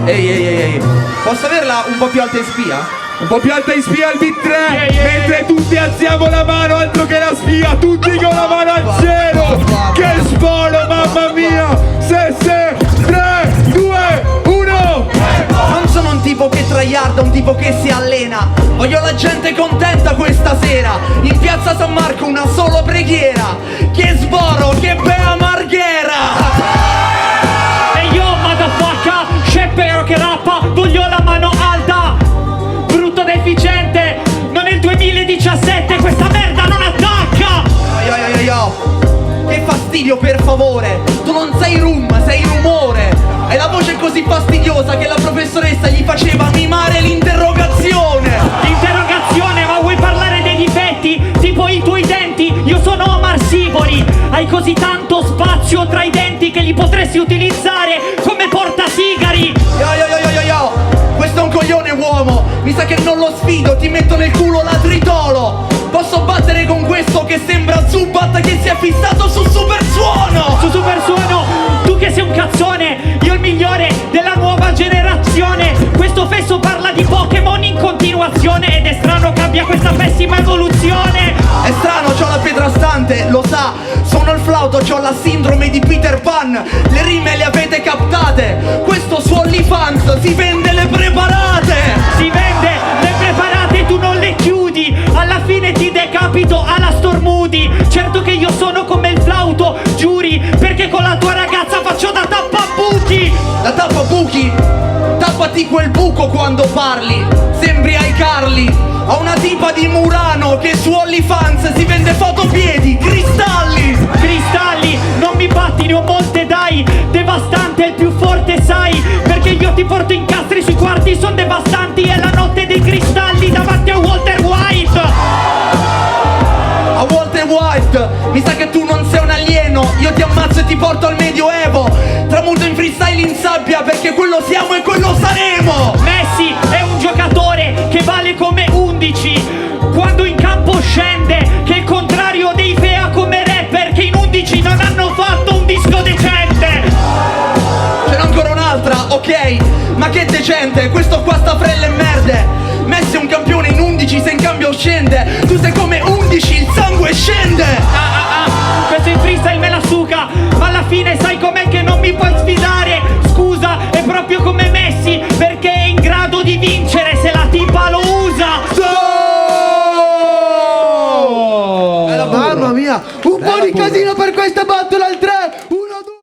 Ehi, posso averla un po' più alta in spia? Un po' più alta in spia al beat 3, mentre tutti alziamo la mano, altro che la spia, tutti con la mano al cielo. Che spolo, mamma mia! 6, 3, 2, 1. Non sono un tipo che tryharda, un tipo che si allena. Voglio la gente contenta questa sera. In piazza San Marco una solo preghiera. Che sboro, che bella marghera. E io, motherfucker, sceppero che rappa, voglio la mano alta. Brutto deficiente, non è il 2017, questa merda non attacca. Che fastidio, per favore. Tu non sei rum, sei rumore. Hai la voce così fastidiosa che la professoressa gli faceva mimare l'interrogazione. Interrogazione, ma vuoi parlare dei difetti? Tipo i tuoi denti, io sono Omar Sivori. Hai così tanto spazio tra i denti che li potresti utilizzare come portasigari. Questo è un coglione uomo. Mi sa che non lo sfido, ti metto nel culo la tritolo. Posso battere con questo che sembra Zubat che si è fissato su super suono. Su super suono, tu che sei un cazzone, io il migliore della nuova generazione. Questo fesso parla di Pokémon in continuazione ed è strano che abbia questa pessima evoluzione. È strano, c'ho la pietra stante, lo sa. Suono il flauto, c'ho la sindrome di Peter Pan. Le rime le avete captate. Questo su OnlyFans si vende le preparate. Si vende le preparate, tu non le chiudi. Alla fine ti decapito alla Stormudi. Certo che io sono come il flauto, giuri, perché con la tua ragazza faccio da tappabuchi. Da tappabuchi? Tappati quel buco quando parli. Sembri ai Carli. Ho una tipa di Murano che su OnlyFans si vende fotopiedi, cristalli. Cristalli, non mi batti, ne ho molte dai. Devastante, il più forte sai, perché io ti porto in castri sui quarti, son devastanti. È la notte dei cristalli davanti a Walter White. A Walter White, mi sa che tu non sei un alieno. Io ti ammazzo e ti porto al medioevo. Tramuto in freestyle in sabbia, perché quello siamo e quello saremo. Messi è un giocatore che vale come 11 quando in campo scende, che è il contrario dei Fea come rapper che in 11 non hanno fatto un disco decente. Ce n'è ancora un'altra, ok, ma che decente. Questo qua sta frelle e merde. Messi è un campione in 11, se in cambio scende. Tu sei come 11, il sangue scende. Questo in freestyle me la suca, ma alla fine sai com'è che non mi puoi sfidare.